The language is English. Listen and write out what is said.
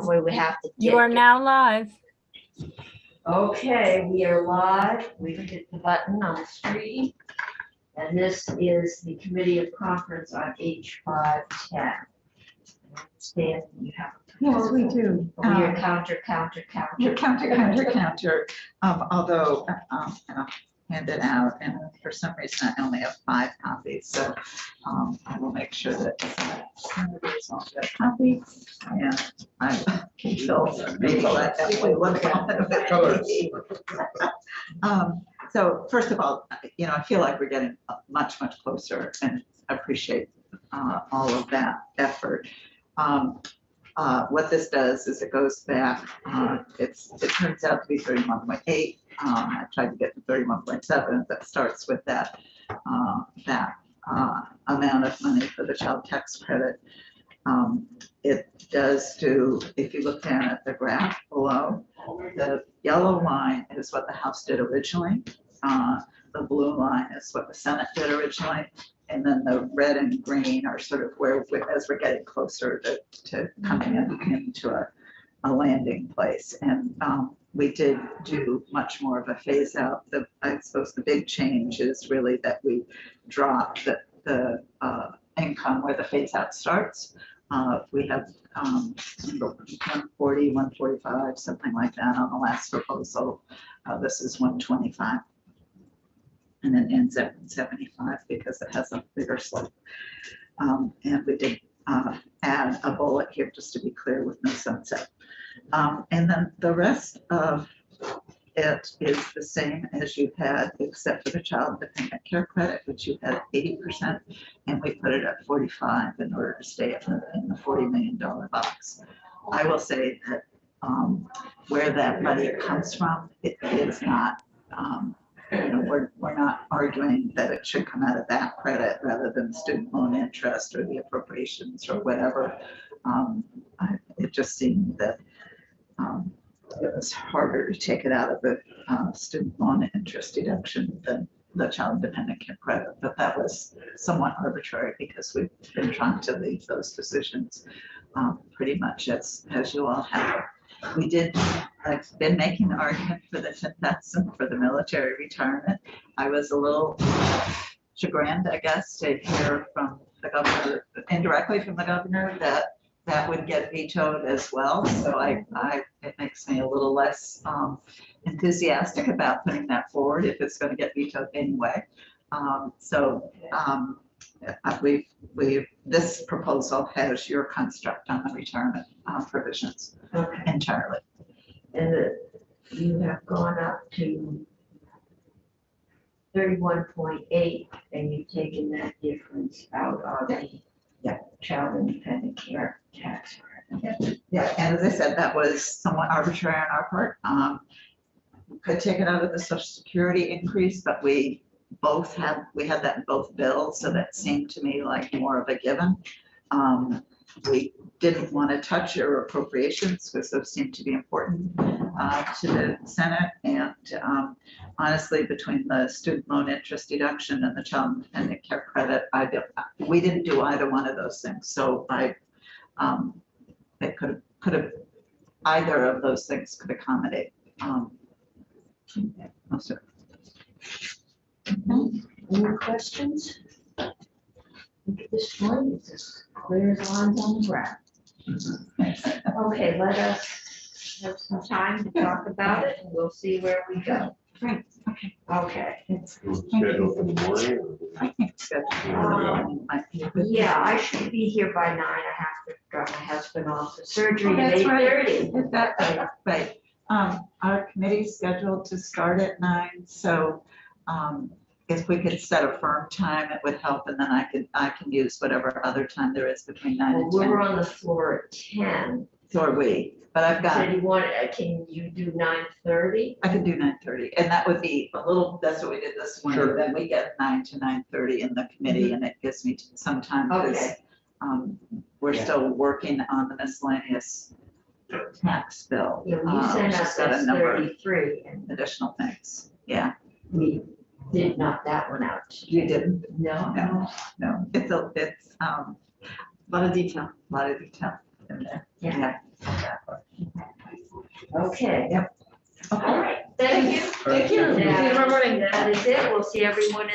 Boy, we have to. You are now live. Okay, we are live. We've hit the button on the screen. And this is the Committee of Conference on H510. Stan, you have. Yes, we do. We are counter. You're counter. Although I'll hand it out, and for some reason I only have 5 copies, so I will make sure that everybody's all got a copy, and I can fill maybe let Emily look at it. So first of all, I feel like we're getting much closer, and appreciate all of that effort. What this does is it goes back, it turns out to be 31.8. I tried to get to 31.7. That starts with that amount of money for the child tax credit. It does do, if you look down at the graph below, the yellow line is what the House did originally. The blue line is what the Senate did originally. And then the red and green are sort of where, as we're getting closer to coming into a landing place. And we did do much more of a phase out. I suppose the big change is really that we dropped the income where the phase out starts. We have 140, 145, something like that on the last proposal. This is 125. And then ends at 75 because it has a bigger slope. And we did add a bullet here just to be clear with no sunset. And then the rest of it is the same as you had, except for the child dependent care credit, which you had 80%, and we put it at 45 in order to stay in the $40 million box. I will say that where that money comes from, it is not. We're not arguing that it should come out of that credit rather than student loan interest or the appropriations or whatever. It just seemed that it was harder to take it out of the student loan interest deduction than the child dependent care credit. But that was somewhat arbitrary because we've been trying to leave those decisions pretty much as you all have. I've been making the argument for the 10,000 for the military retirement. I was a little chagrined, I guess, to hear from the governor, indirectly from the governor, that would get vetoed as well. So it makes me a little less enthusiastic about putting that forward if it's going to get vetoed anyway. This proposal has your construct on the retirement provisions entirely. And you have gone up to 31.8, and you've taken that difference out of the child independent care tax credit. Yeah, and as I said, that was somewhat arbitrary on our part. We could take it out of the Social Security increase, but we had that in both bills, so that seemed to me like more of a given. We didn't want to touch your appropriations because those seem to be important to the Senate. And honestly, between the student loan interest deduction and the child dependent care credit, we didn't do either one of those things. So it could have either of those things could accommodate most of it. Any questions? Look at this one, it's as clear as lines on the ground. Okay, let us have some time to talk about it, and we'll see where we go. Right. Okay. It's Scheduled for the morning? I think Yeah, I should be here by 9. I have to drop my husband off for surgery at That's 8:30. right. Right. Our committee's scheduled to start at 9, so if we could set a firm time, it would help, and then I can use whatever other time there is between 9 and 10. We're on the floor at 10. So are we, but I've got. So can you do 9:30? I can do 9:30, and that would be a little. That's what we did this morning. Sure. Then we get 9 to 9:30 in the committee, and it gives me some time because we're still working on the miscellaneous tax bill. Yeah, you sent which us has got a that number of 33, and additional things. Yeah. we did knock that one out. You didn't? No. No. It's a lot of detail. A lot of detail in there. Yeah. Exactly. Okay. Yep. All right, thank you. Thank you. See you tomorrow morning. That is it. We'll see everyone in